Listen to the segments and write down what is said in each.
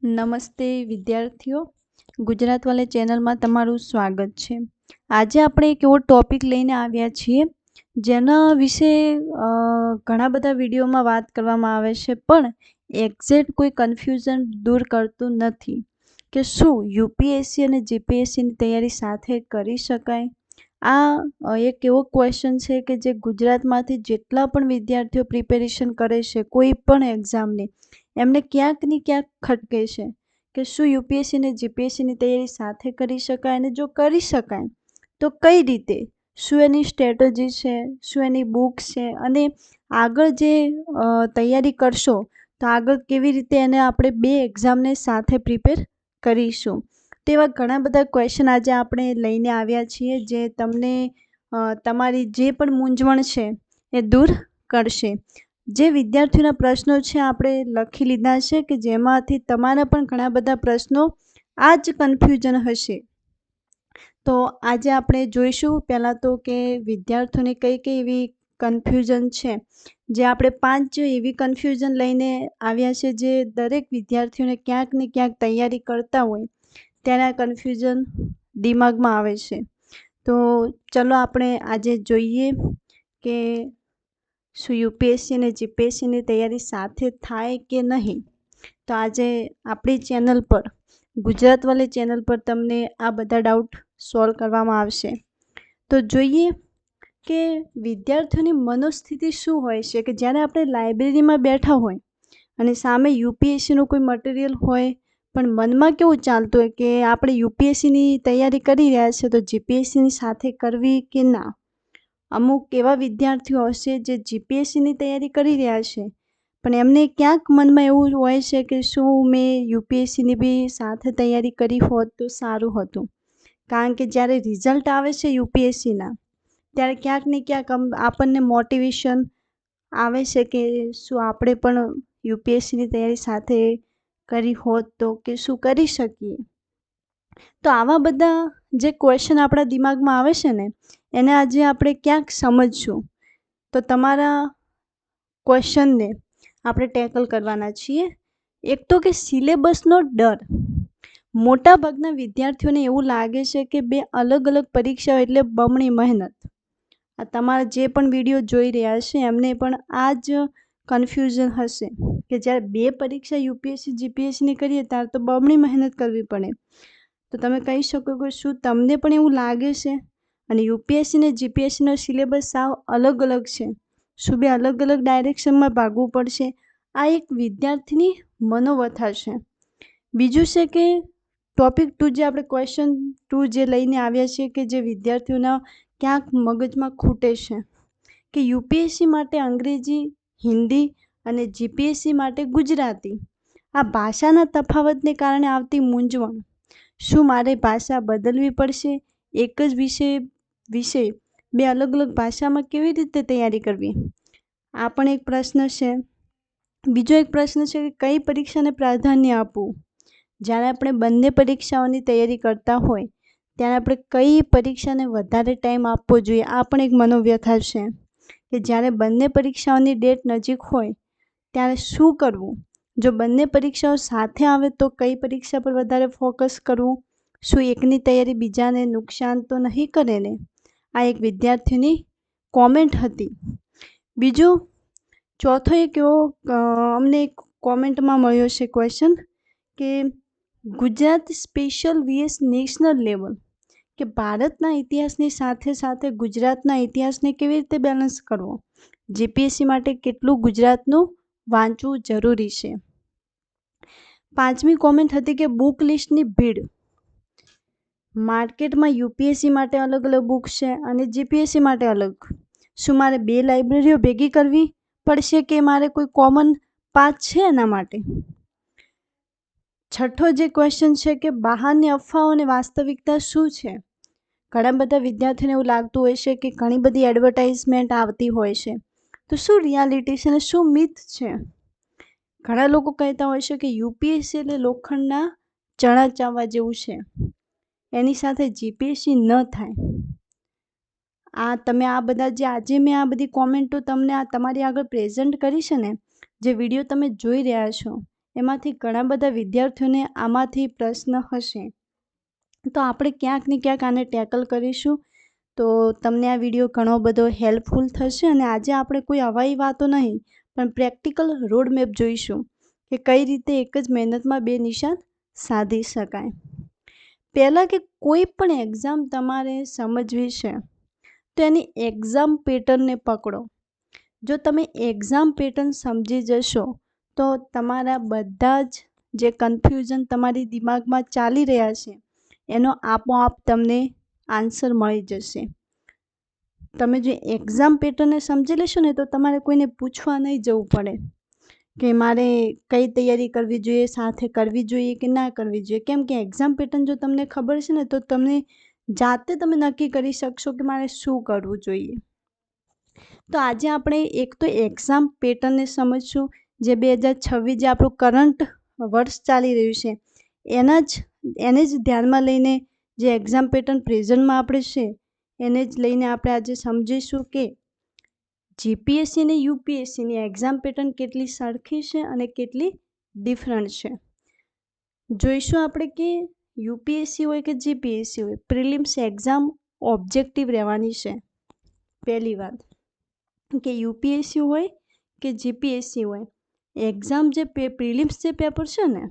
નમસ્તે વિદ્યાર્થીઓ, ગુજરાત વાલે ચેનલમાં તમારું સ્વાગત છે. આજે આપણે એક એવો ટોપિક લઈને આવ્યા છીએ જેના વિશે ઘણા બધા વિડીયોમાં વાત કરવામાં આવે છે, પણ એક્ઝેક્ટ કોઈ કન્ફ્યુઝન દૂર કરતું નથી કે શું યુપીએસસી અને જીપીએસસીની તૈયારી સાથે કરી શકાય. આ એક એવો ક્વેશ્ચન છે કે જે ગુજરાતમાંથી જેટલા પણ વિદ્યાર્થીઓ પ્રિપેરેશન કરે છે કોઈ પણ એક્ઝામની, એમને ક્યાંક ને ક્યાંક ખટકે છે કે શું યુપીએસસી અને જીપીએસસીની તૈયારી સાથે કરી શકાય, અને જો કરી શકાય તો કઈ રીતે, શું એની સ્ટ્રેટેજી છે, શું એની બુક્સ છે, અને આગળ જે તૈયારી કરશો તો આગળ કેવી રીતે એને આપણે બે એક્ઝામને સાથે પ્રિપેર કરીશું. તેવા ઘણા બધા ક્વેશ્ચન આજે આપણે લઈને આવ્યા છીએ જે તમને તમારી જે પણ મૂંઝવણ છે એ દૂર કરશે. જે વિદ્યાર્થીઓના પ્રશ્નો છે આપણે લખી લીધા છે કે જેમાંથી તમારા પણ ઘણા બધા પ્રશ્નો આ જ કન્ફ્યુઝન હશે. તો આજે આપણે જોઈશું પહેલાં તો કે વિદ્યાર્થીઓને કઈ કઈ એવી કન્ફ્યુઝન છે, જે આપણે 5 એવી કન્ફ્યુઝન લઈને આવ્યા છે જે દરેક વિદ્યાર્થીઓને ક્યાંક ને ક્યાંક તૈયારી કરતા હોય ત્યારે આ કન્ફ્યુઝન દિમાગમાં આવે છે. તો ચલો આપણે આજે જોઈએ કે શું યુપીએસસી અને જીપીએસસીની તૈયારી સાથે થાય કે નહીં. તો આજે આપણી ચેનલ પર, ગુજરાત વાલે ચેનલ પર તમને આ બધા ડાઉટ સોલ્વ કરવામાં આવશે. તો જોઈએ કે વિદ્યાર્થીઓની મનોસ્થિતિ શું હોય છે કે જ્યારે આપણે લાઇબ્રેરીમાં બેઠા હોય અને સામે યુપીએસસીનું કોઈ મટીરિયલ હોય, પણ મનમાં કેવું ચાલતું હોય કે આપણે યુપીએસસીની તૈયારી કરી રહ્યા છીએ તો જીપીએસસીની સાથે કરવી કે ના. અમુક એવા વિદ્યાર્થીઓ હશે જે જીપીએસસીની તૈયારી કરી રહ્યા છે, પણ એમને ક્યાંક મનમાં એવું હોય છે કે શું મેં યુપીએસસીની બી સાથે તૈયારી કરી હોત તો સારું હતું. કારણ કે જ્યારે રિઝલ્ટ આવે છે યુપીએસસીના, ત્યારે ક્યાંક ને ક્યાંક આપણને મોટિવેશન આવે છે કે શું આપણે પણ યુપીએસસીની તૈયારી સાથે કરી હોત તો કે શું કરી શકીએ. તો આવા બધા જે ક્વેશ્ચન આપણા દિમાગમાં આવે છે ને, એને આજે આપણે ક્યાંક સમજશું. તો તમારા ક્વેશ્ચનને આપણે ટેકલ કરવાના છીએ. એક તો કે સિલેબસનો ડર. મોટાભાગના વિદ્યાર્થીઓને એવું લાગે છે કે બે અલગ અલગ પરીક્ષાઓ એટલે બમણી મહેનત. આ તમારા જે પણ વિડીયો જોઈ રહ્યા છે એમને પણ આ જ કન્ફ્યુઝન હશે કે જ્યારે બે પરીક્ષા યુપીએસસી જીપીએસસીની કરીએ ત્યારે તો બમણી મહેનત કરવી પડે. તો તમે કહી શકો કે શું તમને પણ એવું લાગે છે? અને યુપીએસસી અને જીપીએસસીનો સિલેબસ સાવ અલગ અલગ છે, શું બે અલગ અલગ ડાયરેક્શનમાં ભાગવું પડશે? આ એક વિદ્યાર્થીની મનોવ્યથા છે. બીજું છે કે ટોપિક 2 જે આપણે ક્વેશ્ચન 2 જે લઈને આવ્યા છીએ કે જે વિદ્યાર્થીઓના ક્યાંક મગજમાં ખૂટે છે કે યુપીએસસી માટે અંગ્રેજી, હિન્દી અને જીપીએસસી માટે ગુજરાતી, આ ભાષાના તફાવતને કારણે આવતી મૂંઝવણ. શું મારે ભાષા બદલવી પડશે? એક જ વિષય બે અલગ અલગ ભાષામાં કેવી રીતે તૈયારી કરવી? આ પણ એક પ્રશ્ન છે. બીજો એક પ્રશ્ન છે કે કઈ પરીક્ષાને પ્રાધાન્ય આપવું? જ્યારે આપણે બંને પરીક્ષાઓની તૈયારી કરતા હોય ત્યારે આપણે કઈ પરીક્ષાને વધારે ટાઈમ આપવો જોઈએ? આ પણ એક મનોવ્યથા છે કે જ્યારે બંને પરીક્ષાઓની ડેટ નજીક હોય ત્યારે શું કરવું? જો બંને પરીક્ષાઓ સાથે આવે તો કઈ પરીક્ષા પર વધારે ફોકસ કરવું? શું એકની તૈયારી બીજાને નુકસાન તો નહીં કરે ને? આ એક વિદ્યાર્થીની કોમેન્ટ હતી. બીજો ચોથો એક એવો અમને કોમેન્ટમાં મળ્યો છે ક્વેશ્ચન કે Gujarat special VS national level, કે ભારતના ઇતિહાસની સાથે સાથે ગુજરાતના ઇતિહાસને કેવી રીતે બેલેન્સ કરવો? જીપીએસસી માટે કેટલું ગુજરાતનું વાંચવું જરૂરી છે? 5મી કોમેન્ટ હતી કે બુક લિસ્ટની ભીડ. માર્કેટમાં યુપીએસસી માટે અલગ અલગ બુક છે અને જીપીએસસી માટે અલગ. શું મારે બે લાઇબ્રેરીઓ ભેગી કરવી પડશે કે મારે કોઈ કોમન પાથ છે એના માટે? છઠ્ઠો જે ક્વેશ્ચન છે કે બહારની અફવાઓ અને વાસ્તવિકતા શું છે? ઘણા બધા વિદ્યાર્થીઓને એવું લાગતું હોય છે કે ઘણી બધી એડવર્ટાઇઝમેન્ટ આવતી હોય છે, તો શું રિયાલિટી છે અને શું મિથ છે? ઘણા લોકો કહેતા હોય છે કે યુપીએસસી એટલે લોખંડના ચણા ચાવવા જેવું છે, એની સાથે જીપીએસસી ન થાય. તમે આ બધા જે આજે મેં આ બધી કોમેન્ટો તમને તમારી આગળ પ્રેઝન્ટ કરી છે ને, જે વિડીયો તમે જોઈ રહ્યા છો એમાંથી ઘણા બધા વિદ્યાર્થીઓને આમાંથી પ્રશ્ન હશે, તો આપણે ક્યાંક ને ક્યાંક આને ટેકલ કરીશું. તો તમને આ વિડીયો ઘણો બધો હેલ્પફુલ થશે. અને આજે આપણે કોઈ હવાઈ વાતો નહીં પણ પ્રેક્ટિકલ રોડ મેપ જોઈશું કે કઈ રીતે એક જ મહેનતમાં 2 નિશાન સાધી શકાય. પહેલાં કે કોઈ પણ એક્ઝામ તમારે સમજવી છે તો એની એક્ઝામ પેટર્નને પકડો. જો તમે એક્ઝામ પેટર્ન સમજી જશો તો તમારા બધા જ જે કન્ફ્યુઝન તમારી દિમાગમાં ચાલી રહ્યા છે એનો આપોઆપ તમને આન્સર મળી જશે. તમે જે એક્ઝામ પેટર્નને સમજી લેશો ને તો તમારે કોઈને પૂછવા નહીં જવું પડે કે મારે કઈ તૈયારી કરવી જોઈએ, સાથે કરવી જોઈએ કે ના કરવી જોઈએ. કેમ કે એક્ઝામ પેટર્ન જો તમને ખબર છે ને તો તમને જાતે તમે નક્કી કરી શકશો કે મારે શું કરવું જોઈએ. તો આજે આપણે એક તો એક્ઝામ પેટર્નને સમજશું, જે 2026 જે આપણું કરંટ વર્ષ ચાલી રહ્યું છે એને જ ધ્યાનમાં લઈને જે એક્ઝામ પેટર્ન પ્રેઝન્ટમાં આપણે છે એને જ લઈને આપણે આજે સમજીશું કે જીપીએસસી અને યુપીએસસીની એક્ઝામ પેટર્ન કેટલી સરખી છે અને કેટલી ડિફરન્ટ છે. જોઈશું આપણે કે યુપીએસસી હોય કે જીપીએસસી હોય, પ્રિલિમ્સ એક્ઝામ ઓબ્જેક્ટિવ રહેવાની છે. પહેલી વાત કે યુપીએસસી હોય કે જીપીએસસી હોય, એક્ઝામ જે પ્રિલિમ્સ જે પેપર છે ને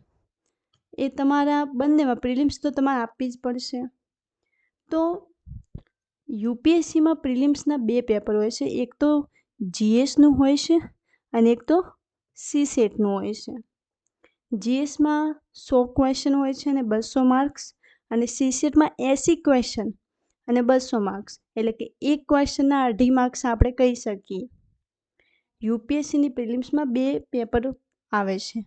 એ તમારા બંનેમાં પ્રિલિમ્સ તો તમારે આપવી જ પડશે. તો યુપીએસસીમાં પ્રિલિમ્સના 2 પેપર હોય છે, એક તો જીએસનું હોય છે અને એક તો સીસેટનું હોય છે. જીએસમાં 100 ક્વેશ્ચન હોય છે અને 200 માર્ક્સ, અને સીસેટમાં 80 ક્વેશ્ચન અને 200 માર્ક્સ, એટલે કે એક ક્વેશ્ચનના 2.5 માર્ક્સ આપણે કહી શકીએ. યુપીએસસીની પ્રિલિમ્સમાં 2 પેપર આવે છે.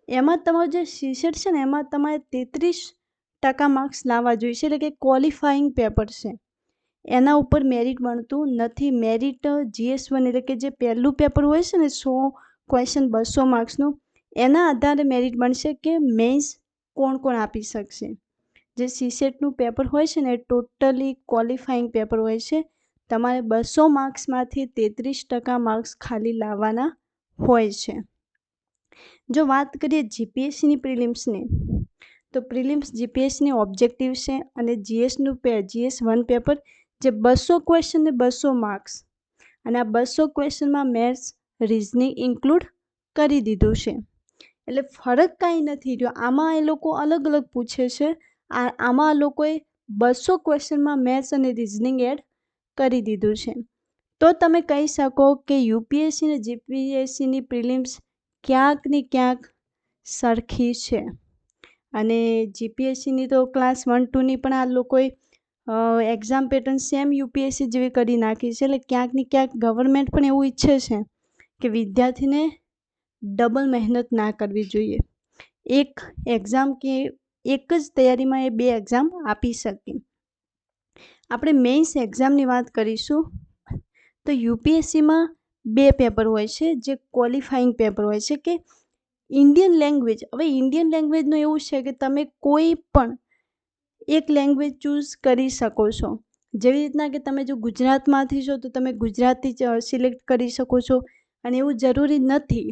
એમાં તમારું જે સીસેટ છે ને એમાં તમારે 33% માર્ક્સ લાવવા જોઈએ છે, એટલે કે ક્વોલિફાઈંગ પેપર છે. એના ઉપર મેરિટ બનતું નથી. મેરિટ GS1 એટલે કે જે પહેલું પેપર હોય છે ને 100 ક્વેશ્ચન 200 માર્ક્સનું, એના આધારે મેરિટ બનશે કે મેન્સ કોણ કોણ આપી શકશે. જે સીસેટનું પેપર હોય છે ને એ ટોટલી ક્વોલિફાઈંગ પેપર હોય છે. તમારે 200 માર્ક્સમાંથી 33% માર્ક્સ ખાલી લાવવાના હોય છે. જો વાત કરીએ જીપીએસસીની પ્રિલિમ્સની, તો પ્રિલિમ્સ જીપીએસસીની ઓબ્જેક્ટિવ છે અને GS1 પેપર જે 200 ક્વેશ્ચન ને 200 માર્ક્સ, અને આ 200 ક્વેશ્ચનમાં મેથ્સ રીઝનિંગ ઇન્ક્લુડ કરી દીધું છે. એટલે ફરક કાંઈ નથી રહ્યો. આમાં એ લોકો અલગ અલગ પૂછે છે, આમાં લોકોએ 200 ક્વેશ્ચનમાં મેથ્સ અને રીઝનિંગ એડ કરી દીધું છે. તો તમે કહી શકો કે યુપીએસસી અને જીપીએસસીની પ્રિલિમ્સ ક્યાંક ને ક્યાંક સરખી છે. અને જીપીએસસીની તો ક્લાસ 1-2ની પણ આ લોકોએ એક્ઝામ પેટર્ન સેમ યુપીએસસી જેવી કરી નાખી છે. એટલે ક્યાંક ને ક્યાંક ગવર્મેન્ટ પણ એવું ઈચ્છે છે કે વિદ્યાર્થીને ડબલ મહેનત ના કરવી જોઈએ. એક એક્ઝામ કે એક જ તૈયારીમાં એ 2 એક્ઝામ આપી શકે. આપણે મેઇન્સ એક્ઝામની વાત કરીશું તો યુપીએસસીમાં 2 પેપર હોય છે જે ક્વોલિફાઈંગ પેપર હોય છે કે ઇન્ડિયન લેંગ્વેજ. હવે ઇન્ડિયન લેંગ્વેજનું એવું છે કે તમે કોઈ પણ એક લેંગ્વેજ ચૂઝ કરી શકો છો. જેવી રીતના કે તમે જો ગુજરાતમાંથી છો તો તમે ગુજરાતી સિલેક્ટ કરી શકો છો, અને એવું જરૂરી નથી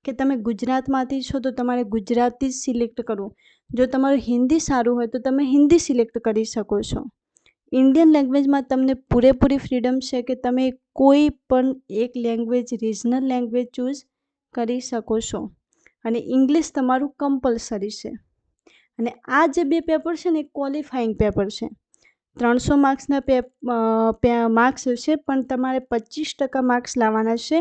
કે તમે ગુજરાતમાંથી છો તો તમારે ગુજરાતી જ સિલેક્ટ કરવું. જો તમારું હિન્દી સારું હોય તો તમે હિન્દી સિલેક્ટ કરી શકો છો. ઇન્ડિયન લેંગ્વેજમાં તમને પૂરેપૂરી ફ્રીડમ છે કે તમે કોઈ પણ એક લેંગ્વેજ, રિજનલ લેંગ્વેજ ચૂઝ કરી શકો છો, અને ઇંગ્લિશ તમારું કમ્પલસરી છે. અને આ જે 2 પેપર છે ને એ ક્વોલિફાઈંગ પેપર છે. 300 માર્ક્સના માર્ક્સ છે, પણ તમારે 25% માર્ક્સ લાવવાના છે.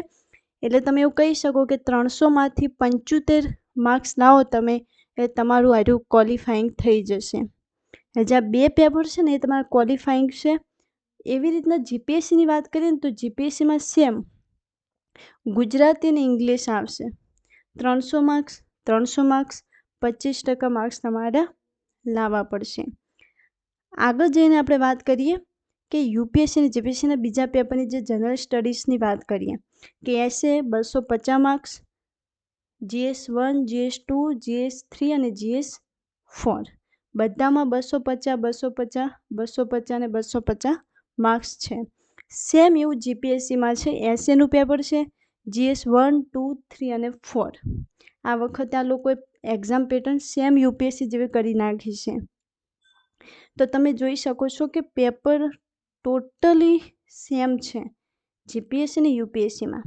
એટલે તમે એવું કહી શકો કે 300માંથી 75 માર્ક્સ લાવો તમે, એટલે તમારું આર્યું ક્વોલિફાઈંગ થઈ જશે. જે આ 2 પેપર છે ને એ તમારા ક્વોલિફાઈંગ છે. એવી રીતના જીપીએસસીની વાત કરીએ ને તો જીપીએસસીમાં સેમ ગુજરાતી અને ઇંગ્લિશ આવશે. 300 માર્ક્સ 25% માર્ક્સ તમારે લાવવા પડશે. આગળ જઈને આપણે વાત કરીએ કે યુપીએસસી અને જીપીએસસીના બીજા પેપરની જે જનરલ સ્ટડીઝની વાત કરીએ કે એસે 250 માર્ક્સ, GS1, GS2, GS3 અને GS4 બધામાં 250 અને 250 માર્ક્સ છે. સેમ એવું જીપીએસસીમાં છે. એસેનું પેપર છે GS 1, 2, 3 અને 4. આ વખતે આ લોકોએ એક્ઝામ પેટર્ન સેમ યુપીએસસી જેવી કરી નાખી છે. તો તમે જોઈ શકો છો કે પેપર ટોટલી સેમ છે જીપીએસસી અને યુપીએસસીમાં.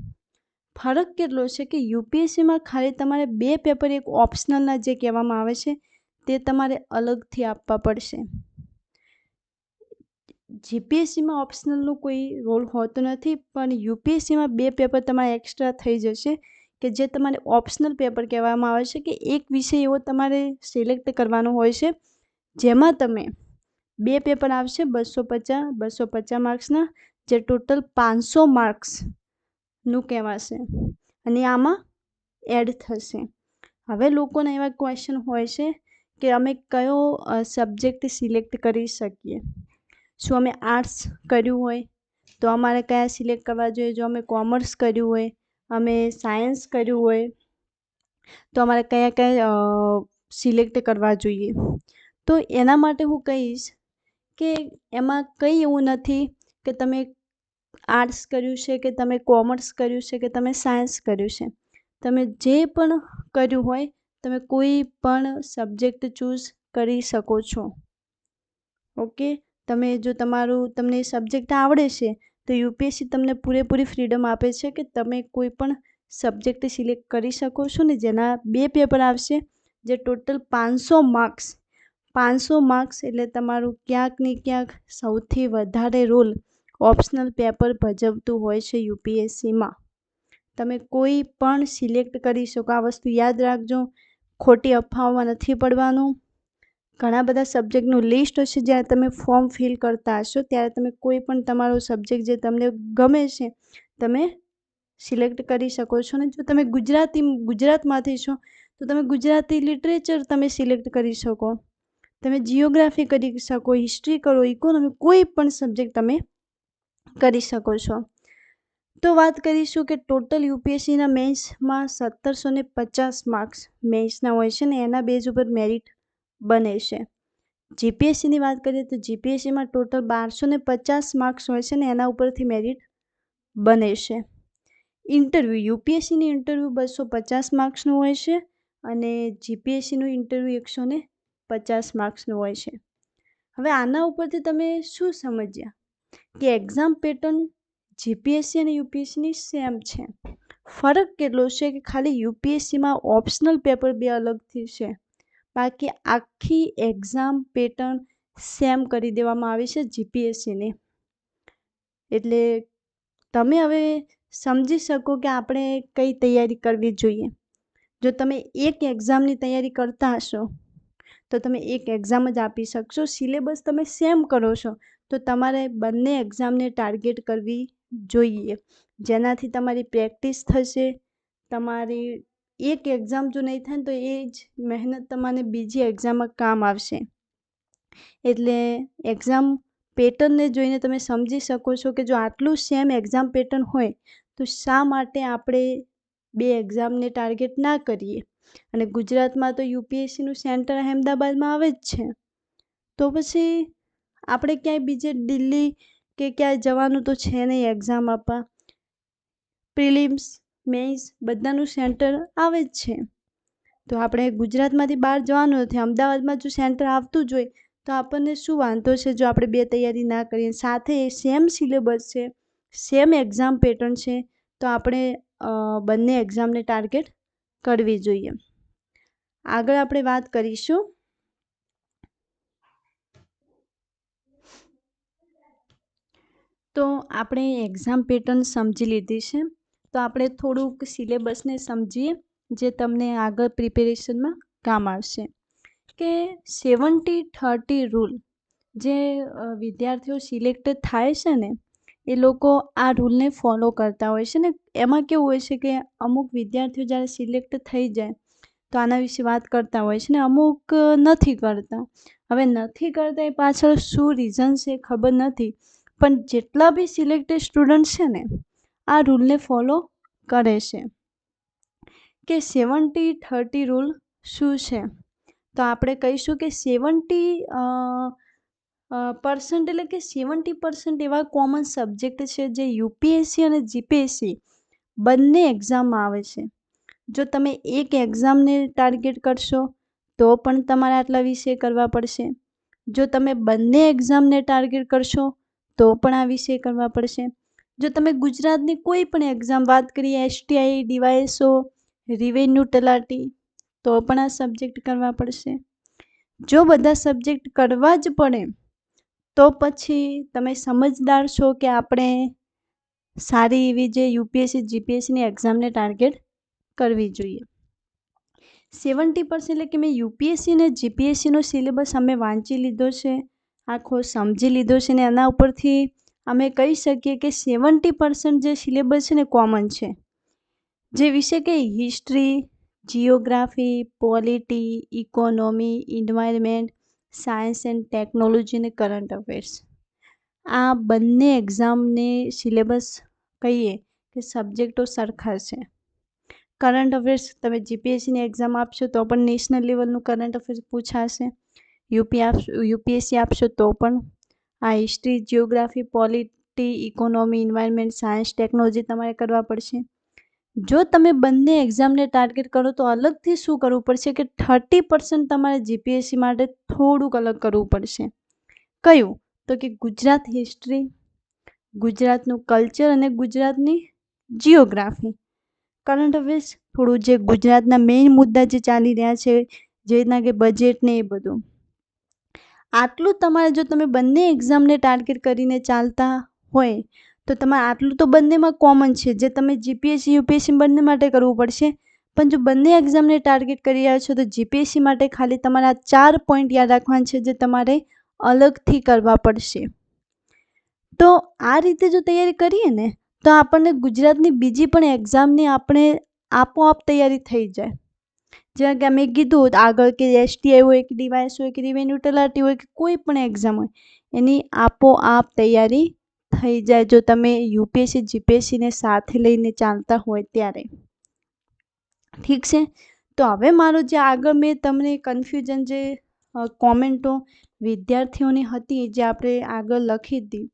ફરક કેટલો છે કે યુપીએસસીમાં ખાલી તમારે 2 પેપર એક ઓપ્શનલના જે કહેવામાં આવે છે તે તમારે અલગથી આપવા પડશે. જીપીએસસીમાં ઓપ્શનલનો કોઈ રોલ હોતો નથી, પણ યુપીએસસીમાં 2 પેપર તમારે એક્સ્ટ્રા થઈ જશે કે જે તમારે ઓપ્શનલ પેપર કહેવામાં આવે છે કે એક વિષય એવો તમારે સિલેક્ટ કરવાનો હોય છે જેમાં તમે 2 પેપર આવશે 250 માર્ક્સના, જે ટોટલ 500 માર્ક્સનું કહેવાશે અને આમાં એડ થશે. હવે લોકોના એવા ક્વેશ્ચન હોય છે કે અમે કયો સબ્જેક્ટ સિલેક્ટ કરી શકીએ. શું અમે આર્ટ્સ કર્યું હોય તો અમારે કયા સિલેક્ટ કરવા જોઈએ? જો અમે કોમર્સ કર્યું હોય, અમે સાયન્સ કર્યું હોય તો અમારે કયા સિલેક્ટ કરવા જોઈએ? તો એના માટે હું કહીશ કે એમાં કંઈ એવું નથી કે તમે આર્ટ્સ કર્યું છે કે તમે કોમર્સ કર્યું છે કે તમે સાયન્સ કર્યું છે. તમે જે પણ કર્યું હોય તમે કોઈ પણ સબ્જેક્ટ ચૂઝ કરી શકો છો. ઓકે, જો તમને સબ્જેક્ટ આવડે છે તો યુપીએસસી તમને પૂરેપૂરી ફ્રીડમ આપે છે કે તમે કોઈ પણ સબ્જેક્ટ સિલેક્ટ કરી શકો છો ને જેના 2 પેપર આવશે, જે ટોટલ 500 માર્ક્સ એટલે તમારું ક્યાંક ને ક્યાંક સૌથી વધારે રોલ ઓપ્શનલ પેપર ભજવતું હોય છે યુપીએસસીમાં. તમે કોઈ પણ સિલેક્ટ કરી શકો. આ વસ્તુ યાદ રાખજો, ખોટી અફવાઓમાં નથી પડવાનું. ઘણા બધા સબ્જેક્ટનું લિસ્ટ હશે. જ્યારે તમે ફોર્મ ફિલ કરતા હશો ત્યારે તમે કોઈ પણ તમારો સબ્જેક્ટ જે તમને ગમે છે તમે સિલેક્ટ કરી શકો છો. ને જો તમે ગુજરાતમાંથી છો તો તમે ગુજરાતી લિટરેચર તમે સિલેક્ટ કરી શકો, તમે જિયોગ્રાફી કરી શકો, હિસ્ટ્રી કરો, ઇકોનોમી, કોઈ પણ સબ્જેક્ટ તમે કરી શકો છો. તો વાત કરીશું કે ટોટલ યુપીએસસીના મેન્સમાં 1750 માર્ક્સ મેન્સના હોય છે ને એના બેઝ ઉપર મેરિટ બને છે. જીપીએસસીની વાત કરીએ તો જીપીએસસીમાં ટોટલ 1250 માર્ક્સ હોય છે ને એના ઉપરથી મેરિટ બને છે. યુપીએસસીની ઇન્ટરવ્યૂ 250 માર્ક્સનું હોય છે અને જીપીએસસીનું ઇન્ટરવ્યૂ 150 માર્ક્સનું હોય છે. હવે આના ઉપરથી તમે શું સમજ્યા કે એક્ઝામ પેટર્ન જીપીએસસી અને યુપીએસસીની સેમ છે. ફરક કેટલો છે કે ખાલી યુપીએસસીમાં ઓપ્શનલ પેપર 2 અલગથી છે, બાકી આખી એક્ઝામ પેટર્ન સેમ કરી દેવામાં આવી છે જીપીએસસીની. એટલે તમે હવે સમજી શકો કે આપણે કઈ તૈયારી કરવી જોઈએ. જો તમે એક એક્ઝામની તૈયારી કરતા હશો તો તમે એક એક્ઝામ જ આપી શકશો. સિલેબસ તમે સેમ કરો છો તો તમારે બંને એક્ઝામને ટાર્ગેટ કરવી જોઈએ, જેનાથી તમારી પ્રેક્ટિસ થશે. તમારી એક એક્ઝામ જો નહીં થાય તો એ જ મહેનત તમને બીજી એક્ઝામમાં કામ આવશે. એટલે એક્ઝામ પેટર્નને જોઈને તમે સમજી શકો છો કે જો આટલું સેમ એક્ઝામ પેટર્ન હોય તો શા માટે આપણે 2 એક્ઝામને ટાર્ગેટ ના કરીએ? અને ગુજરાતમાં તો યુપીએસસીનું સેન્ટર અહેમદાબાદમાં આવે જ છે, તો પછી આપણે ક્યાંય બીજે દિલ્હી કે ક્યાંય જવાનું તો છે નહીં એક્ઝામ આપવા. પ્રિલિમ્સ, મેન્સ બધાનું સેન્ટર આવે જ છે. તો આપણે ગુજરાતમાંથી બહાર જવાનું નથી, અમદાવાદમાં જો સેન્ટર આવતું જ હોય તો આપણને શું વાંધો છે જો આપણે 2 તૈયારી ના કરીએ? સાથે સેમ સિલેબસ છે, સેમ એક્ઝામ પેટર્ન છે, તો આપણે બંને એક્ઝામને ટાર્ગેટ કરવી જોઈએ. આગળ આપણે વાત કરીશું તો આપણે એક્ઝામ પેટર્ન સમજી લીધી છે, તો આપણે થોડુંક સિલેબસને સમજીએ જે તમને આગળ પ્રિપેરેશનમાં કામ આવશે. કે 70-30 રૂલ જે વિદ્યાર્થીઓ સિલેક્ટ થાય છે ને એ લોકો આ રૂલને ફોલો કરતા હોય છે. ને એમાં કેવું હોય છે કે અમુક વિદ્યાર્થીઓ જ્યારે સિલેક્ટ થઈ જાય તો આના વિશે વાત કરતા હોય છે ને અમુક નથી કરતા. હવે નથી કરતા એ પાછળ શું રીઝન છે ખબર નથી, પણ જેટલા બી સિલેક્ટેડ સ્ટુડન્ટ છે ને આ રૂલને ફોલો કરે છે. કે 70-30 રૂલ શું છે? તો આપણે કહીશું કે 70% એટલે કે 70% એવા કોમન સબ્જેક્ટ છે જે યુપીએસસી અને જીપીએસસી બંને એક્ઝામ આવે છે. જો તમે એક એક્ઝામને ટાર્ગેટ કરશો તો પણ તમારે આટલા વિષય કરવા પડશે. જો તમે બંને એક્ઝામને ટાર્ગેટ કરશો તો પણ આ વિષય કરવા પડશે. જો તમે ગુજરાતની કોઈ પણ એક્ઝામ વાત કરીએ, STI, DYSO, રેવન્યુ તલાટી, તો પણ આ સબ્જેક્ટ કરવા પડશે. જો બધા સબ્જેક્ટ કરવા જ પડે તો પછી તમે સમજદાર છો કે આપણે સારી એવી જે UPSC GPSCની એક્ઝામને ટાર્ગેટ કરવી જોઈએ. 70% એટલે કે મેં UPSC અને GPSCનો સિલેબસ અમે વાંચી લીધો છે, આખો સમજી લીધો છે, ને એના ઉપરથી અમે કહી શકીએ કે 70% જે સિલેબસ છે ને કોમન છે. જે વિષય કે history, geography, polity, economy, environment, science and technology અને કરંટ અફેર્સ, આ બંને એક્ઝામને સિલેબસ કહીએ કે સબ્જેક્ટો સરખા છે. કરંટ અફેર્સ તમે GPSCની એક્ઝામ આપશો તો પણ નેશનલ લેવલનું કરંટ અફેર્સ પૂછાશે. UPSC આપશો તો પણ આ history, geography, polity, economy, environment, science, technology તમારે કરવા પડશે. જો તમે બંને એક્ઝામને ટાર્ગેટ કરો તો અલગથી શું કરવું પડશે કે 30% તમારે GPSC માટે થોડુંક અલગ કરવું પડશે. કયું? તો કે ગુજરાત હિસ્ટ્રી, ગુજરાતનું કલ્ચર અને ગુજરાતની જિયોગ્રાફી. કરંટ અફેર્સ થોડું જે ગુજરાતના મેઇન મુદ્દા જે ચાલી રહ્યા છે, જે રીતના કે બજેટ ને એ બધું, આટલું તમારે જો તમે બંને એક્ઝામને ટાર્ગેટ કરીને ચાલતા હોય તો તમારે આટલું તો બંનેમાં કોમન છે, જે તમે GPSC UPSC બંને માટે કરવું પડશે. પણ જો બંને એક્ઝામને ટાર્ગેટ કરી રહ્યા છો તો GPSC માટે ખાલી તમારે આ 4 પોઈન્ટ યાદ રાખવાના છે, જે તમારે અલગથી કરવા પડશે. તો આ રીતે જો તૈયારી કરીએ ને તો આપણને ગુજરાતની બીજી પણ એક્ઝામની આપણે આપોઆપ તૈયારી થઈ જાય. જેમ કે મેં કીધું આગળ કે STI હોય કે DYSO હોય કે રેવન્યુ તલાટી હોય કે કોઈ પણ એક્ઝામ હોય, એની આપોઆપ તૈયારી થઈ જાય જો તમે UPSC GPSCને સાથે લઈને ચાલતા હોય ત્યારે. ઠીક છે. તો હવે મારું જે આગળ મેં તમને કન્ફ્યુઝન જે કોમેન્ટો વિદ્યાર્થીઓની હતી જે આપણે આગળ લખી હતી,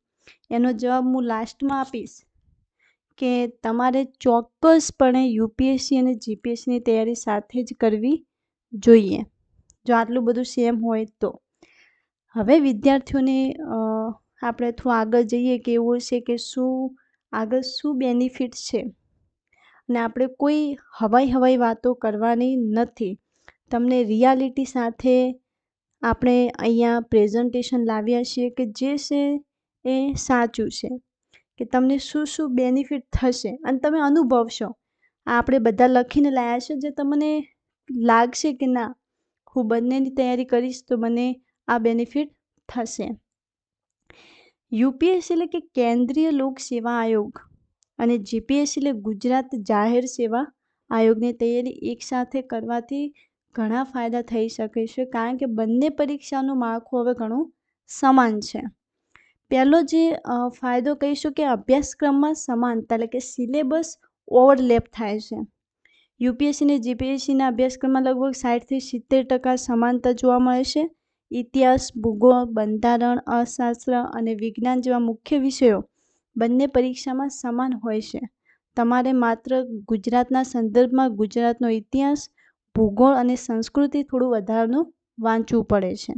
એનો જવાબ હું લાસ્ટમાં આપીશ કે તમારે ચોક્કસપણે UPSC અને GPSCની તૈયારી સાથે જ કરવી જોઈએ, જો આટલું બધું સેમ હોય તો. હવે વિદ્યાર્થીઓને આપણે થોડું આગળ જઈએ કે એવું છે કે આગળ શું બેનિફિટ છે, અને આપણે કોઈ હવાઈ વાતો કરવાની નથી. તમને રિયાલિટી સાથે આપણે અહીંયા પ્રેઝન્ટેશન લાવ્યા છીએ કે જે છે એ સાચું છે, કે તમને શું બેનિફિટ થશે અને તમે અનુભવશો. આપણે બધા લખીને લાવ્યા છે જે તમને લાગશે કે ના, હું બંનેની તૈયારી કરીશ તો મને આ બેનિફિટ થશે. UPSC એટલે કે કેન્દ્રીય લોક સેવા આયોગ અને GPSC એટલે ગુજરાત જાહેર સેવા આયોગની તૈયારી એકસાથે કરવાથી ઘણા ફાયદા થઈ શકે છે, કારણ કે બંને પરીક્ષાનું માળખું હવે ઘણું સમાન છે. પહેલો જે ફાયદો કહીશું કે અભ્યાસક્રમમાં સમાનતા એટલે કે સિલેબસ ઓવરલેપ થાય છે. UPSC અને GPSCના અભ્યાસક્રમમાં લગભગ 60 થી 70% સમાનતા જોવા મળે છે. ઇતિહાસ, ભૂગોળ, બંધારણ, અર્થશાસ્ત્ર અને વિજ્ઞાન જેવા મુખ્ય વિષયો બંને પરીક્ષામાં સમાન હોય છે. તમારે માત્ર ગુજરાતના સંદર્ભમાં ગુજરાતનો ઇતિહાસ, ભૂગોળ અને સંસ્કૃતિ થોડું વધારાનું વાંચવું પડે છે.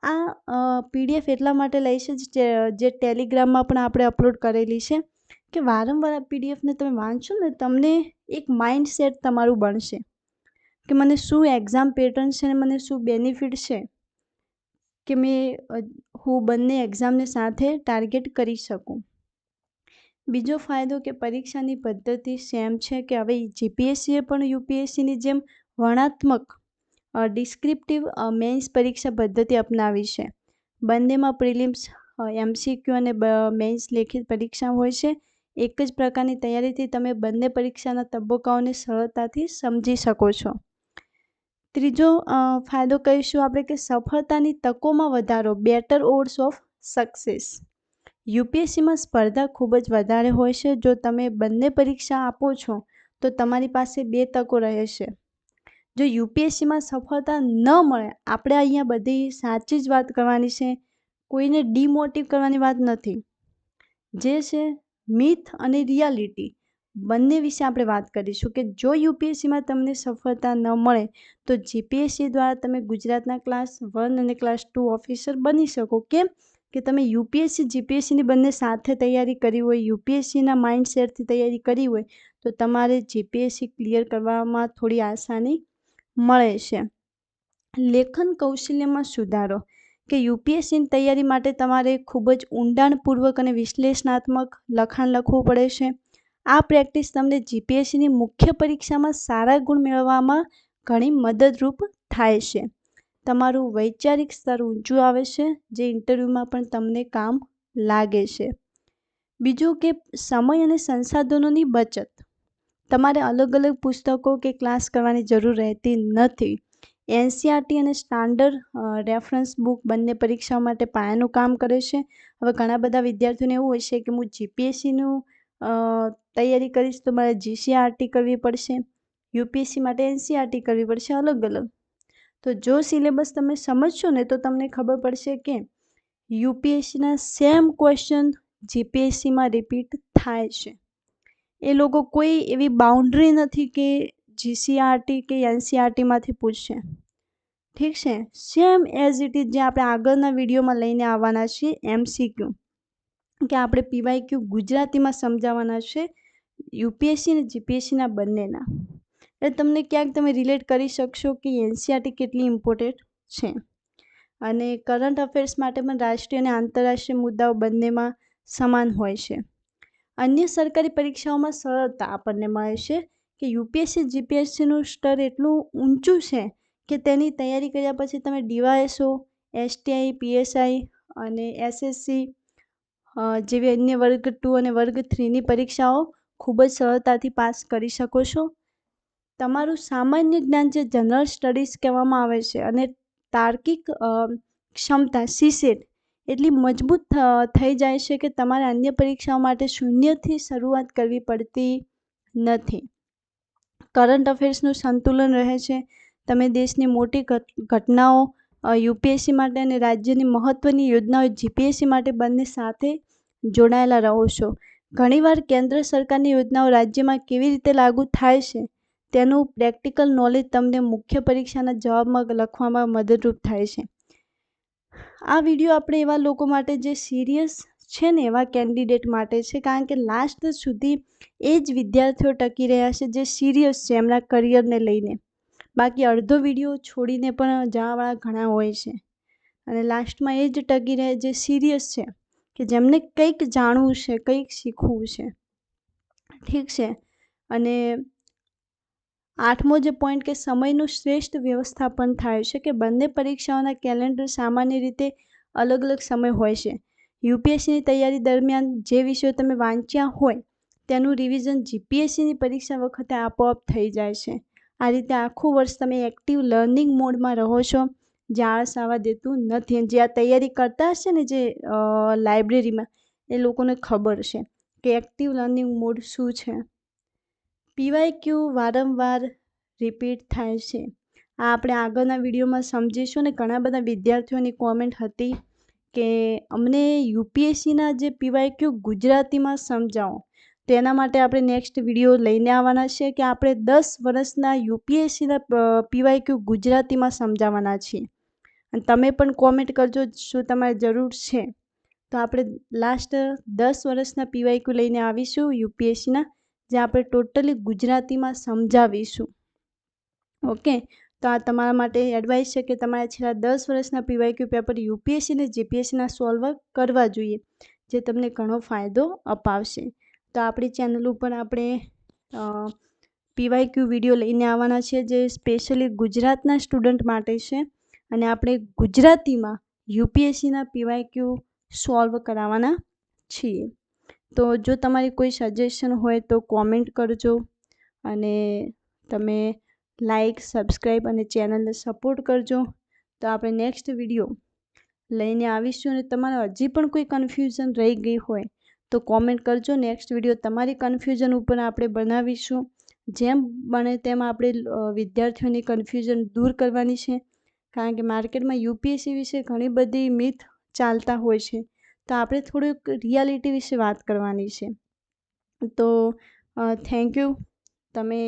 આ PDF એટલા માટે લઈ છે જે ટેલિગ્રામમાં પણ આપણે અપલોડ કરેલી છે કે વારંવાર આ PDFને તમે વાંચો ને તમને એક માઇન્ડસેટ તમારું બનશે કે મને શું એક્ઝામ પેટર્ન છે ને મને શું બેનિફિટ છે કે હું બંને એક્ઝામને સાથે ટાર્ગેટ કરી શકું. બીજો ફાયદો કે પરીક્ષાની પદ્ધતિ સેમ છે, કે હવે GPSCએ પણ UPSCની જેમ વર્ણનાત્મક ડિસ્ક્રિપ્ટિવ મેન્સ પરીક્ષા પદ્ધતિ અપનાવી છે. બંનેમાં પ્રિલિમ્સ, MCQ અને મેન્સ લેખિત પરીક્ષા હોય છે. એક જ પ્રકારની તૈયારીથી તમે બંને પરીક્ષાના તબક્કાઓને સરળતાથી સમજી શકો છો. ત્રીજો ફાયદો કહીશું આપણે કે સફળતાની તકોમાં વધારો, બેટર ઓડ્સ ઓફ સક્સેસ. UPSCમાં સ્પર્ધા ખૂબ જ વધારે હોય છે. જો તમે બંને પરીક્ષા આપો છો તો તમારી પાસે 2 તકો રહેશે. જો UPSCમાં સફળતા ન મળે, આપણે અહીંયા બધી સાચી જ વાત કરવાની છે, કોઈને ડિમોટિવ કરવાની વાત નથી. જે છે મિથ અને રિયાલિટી બંને વિશે આપણે વાત કરીશું કે જો યુપીએસસીમાં તમને સફળતા ન મળે તો જીપીએસસી દ્વારા તમે ગુજરાતના ક્લાસ 1 અને ક્લાસ 2 ઓફિસર બની શકો. કેમ કે તમે યુપીએસસી જીપીએસસીની બંને સાથે તૈયારી કરી હોય, યુપીએસસીના માઇન્ડસેટથી તૈયારી કરી હોય તો તમારે જીપીએસસી ક્લિયર કરવામાં થોડી આસાની મળે છે. લેખન કૌશલ્યમાં સુધારો કે યુપીએસસીની તૈયારી માટે તમારે ખૂબ જ ઊંડાણપૂર્વક અને વિશ્લેષણાત્મક લખાણ લખવું પડે છે. આ પ્રેક્ટિસ તમને જીપીએસસીની મુખ્ય પરીક્ષામાં સારા ગુણ મેળવવામાં ઘણી મદદરૂપ થાય છે. તમારું વૈચારિક સ્તર ઊંચું આવે છે, જે ઇન્ટરવ્યૂમાં પણ તમને કામ લાગે છે. બીજું કે સમય અને સંસાધનોની બચત. તમારે અલગ અલગ પુસ્તકો કે ક્લાસ કરવાની જરૂર રહેતી નથી. એનસીઆરટી અને સ્ટાન્ડર્ડ રેફરન્સ બુક બંને પરીક્ષાઓ માટે પાયાનું કામ કરે છે. હવે ઘણા બધા વિદ્યાર્થીઓને એવું હોય છે કે હું જીપીએસસીનું તૈયારી કરીશ તો મારે જીસીઆરટી કરવી પડશે, યુપીએસસી માટે એનસીઆરટી કરવી પડશે, અલગ અલગ. તો જો સિલેબસ તમે સમજશો ને તો તમને ખબર પડશે કે યુપીએસસીના સેમ ક્વેશ્ચન જીપીએસસીમાં રિપીટ થાય છે. એ લોકો કોઈ એવી બાઉન્ડ્રી નથી કે જીસીઆરટી કે એનસીઆરટીમાંથી પૂછશે. ઠીક છે, સેમ એઝ ઇટ ઇઝ જે આપણે આગળના વિડીયોમાં લઈને આવવાના છીએ એમસીક્યુ, કે આપણે પીવાયક્યુ ગુજરાતીમાં સમજાવવાના છે યુપીએસસી અને જીપીએસસીના બંનેના. એટલે તમને ક્યાંક તમે રિલેટ કરી શકશો કે એનસીઆરટી કેટલી ઇમ્પોર્ટન્ટ છે. અને કરંટ અફેર્સ માટે પણ રાષ્ટ્રીય અને આંતરરાષ્ટ્રીય મુદ્દાઓ બંનેમાં સમાન હોય છે. અન્ય સરકારી પરીક્ષાઓમાં સરળતા આપણને મળે છે કે યુપીએસસી જીપીએસસીનું સ્તર એટલું ઊંચું છે કે તેની તૈયારી કર્યા પછી તમે ડીવાયએસઓ, એસટીઆઈ, પીએસઆઈ અને એસએસસી જેવી અન્ય વર્ગ 2 અને વર્ગ 3ની પરીક્ષાઓ ખૂબ જ સરળતાથી પાસ કરી શકો છો. તમારું સામાન્ય જ્ઞાન જે જનરલ સ્ટડીઝ કહેવામાં આવે છે અને તાર્કિક ક્ષમતા સીસેટ એટલી મજબૂત થઈ જાય છે કે તમારે અન્ય પરીક્ષાઓ માટે શૂન્યથી શરૂઆત કરવી પડતી નથી. કરંટ અફેર્સનું સંતુલન રહે છે. તમે દેશની મોટી ઘટનાઓ યુપીએસસી માટે અને રાજ્યની મહત્ત્વની યોજનાઓ જીપીએસસી માટે બંને સાથે જોડાયેલા રહો છો. ઘણીવાર કેન્દ્ર સરકારની યોજનાઓ રાજ્યમાં કેવી રીતે લાગુ થાય છે તેનું પ્રેક્ટિકલ નોલેજ તમને મુખ્ય પરીક્ષાના જવાબમાં લખવામાં મદદરૂપ થાય છે. આ વિડીયો આપણે એવા લોકો માટે જે સિરિયસ છે ને એવા કેન્ડિડેટ માટે છે, કારણ કે લાસ્ટ સુધી એ જ વિદ્યાર્થીઓ ટકી રહ્યા છે જે સિરિયસ છે એમના કરિયરને લઈને. બાકી અડધો વિડીયો છોડીને પણ જવાવાળા ઘણા હોય છે અને લાસ્ટમાં એ જ ટકી રહે જે સિરિયસ છે, કે જેમને કંઈક જાણવું છે, કંઈક શીખવું છે. ઠીક છે. અને 8મો જે પોઈન્ટ કે સમયનું શ્રેષ્ઠ વ્યવસ્થાપન થાય છે, કે બંને પરીક્ષાઓના કેલેન્ડર સામાન્ય રીતે અલગ અલગ સમય હોય છે. યુપીએસસીની તૈયારી દરમિયાન જે વિષયો તમે વાંચ્યા હોય તેનું રિવિઝન જીપીએસસીની પરીક્ષા વખતે આપોઆપ થઈ જાય છે. આ રીતે આખું વર્ષ તમે એક્ટિવ લર્નિંગ મોડમાં રહો છો, જે આળસ આવવા દેતું નથી. જે આ તૈયારી કરતા હશે ને જે લાઇબ્રેરીમાં, એ લોકોને ખબર છે કે એક્ટિવ લર્નિંગ મોડ શું છે. પીવાયક્યુ વારંવાર રિપીટ થાય છે. આ આપણે આગળના વિડીયોમાં સમજીશું. ને ઘણા બધા વિદ્યાર્થીઓની કોમેન્ટ હતી કે અમને યુપીએસસીના જે પીવાયક્યુ ગુજરાતીમાં સમજાવો. તો એના માટે આપણે નેક્સ્ટ વિડીયો લઈને આવવાના છે કે આપણે 10 વર્ષના યુપીએસસીના પીવાયક્યુ ગુજરાતીમાં સમજાવવાના છીએ. અને તમે પણ કોમેન્ટ કરજો શું તમારે જરૂર છે. તો આપણે લાસ્ટ 10 વર્ષના પીવાયક્યુ લઈને આવીશું યુપીએસસીના, જે આપણે ટોટલી ગુજરાતીમાં સમજાવીશું. ઓકે, તો આ તમારા માટે એડવાઇસ છે કે તમારે છેલ્લા 10 વર્ષના પીવાયક્યુ પેપર યુપીએસસી અને જીપીએસસીના સોલ્વ કરવા જોઈએ, જે તમને ઘણો ફાયદો અપાવશે. તો આપણી ચેનલ ઉપર આપણે પીવાયક્યુ વિડીયો લઈને આવવાના છે જે સ્પેશિયલી ગુજરાતના સ્ટુડન્ટ માટે છે, અને આપણે ગુજરાતીમાં યુપીએસસીના પીવાયક્યુ સોલ્વ કરાવવાના છીએ. તો જો તમારી કોઈ સજેશન હોય તો કોમેન્ટ કરજો, અને તમે લાઈક, સબસ્ક્રાઈબ અને ચેનલને સપોર્ટ કરજો. તો આપણે નેક્સ્ટ વિડીયો લઈને આવીશું. અને તમારે હજી પણ કોઈ કન્ફ્યુઝન રહી ગઈ હોય તો કોમેન્ટ કરજો. નેક્સ્ટ વિડીયો તમારી કન્ફ્યુઝન ઉપર આપણે બનાવીશું. જેમ બને તેમ આપણે વિદ્યાર્થીઓની કન્ફ્યુઝન દૂર કરવાની છે, કારણ કે માર્કેટમાં યુપીએસસી વિશે ઘણી બધી મિથ ચાલતા હોય છે. તો આપણે થોડુંક રિયાલિટી વિશે વાત કરવાની છે. તો થેન્ક યુ. તમે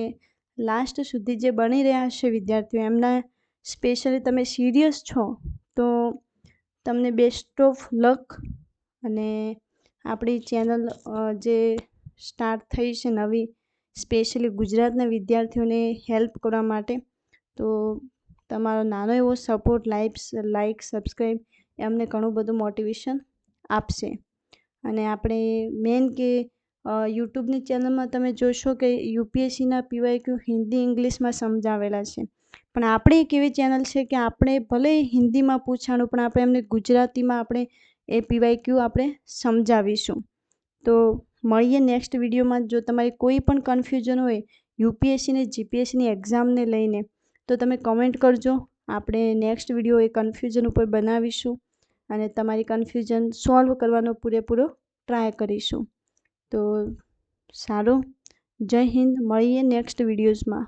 લાસ્ટ સુધી જે બની રહ્યા છે વિદ્યાર્થીઓ, એમના સ્પેશિયલી તમે સિરિયસ છો તો તમને બેસ્ટ ઓફ લક. અને આપણી ચેનલ જે સ્ટાર્ટ થઈ છે નવી, સ્પેશિયલી ગુજરાતના વિદ્યાર્થીઓને હેલ્પ કરવા માટે, તો તમારો નાનો એવો સપોર્ટ, લાઈક સબસ્ક્રાઈબ એ અમને ઘણું બધું મોટિવેશન આપશે. અને આપણે મેન કે યુટ્યુબની ચેનલમાં તમે જોશો કે યુપીએસસીના પીવાયક્યુ હિન્દી ઇંગ્લિશમાં સમજાવેલા છે, પણ આપણે એક એવી ચેનલ છે કે આપણે ભલે હિન્દીમાં પૂછાણું પણ આપણે એમને ગુજરાતીમાં આપણે એ પીવાયક્યુ આપણે સમજાવીશું. તો મળીએ નેક્સ્ટ વિડીયોમાં. જો તમારી કોઈ પણ કન્ફ્યુઝન હોય યુપીએસસી ને જીપીએસસીની એક્ઝામને લઈને, તો તમે કમેન્ટ કરજો. આપણે નેક્સ્ટ વિડીયો એ કન્ફ્યુઝન ઉપર બનાવીશું અને તમારી કન્ફ્યુઝન સોલ્વ કરવાનો પૂરેપૂરો ટ્રાય કરીશું. તો સારું, જય હિન્દ. મળીએ નેક્સ્ટ વિડીયોઝમાં.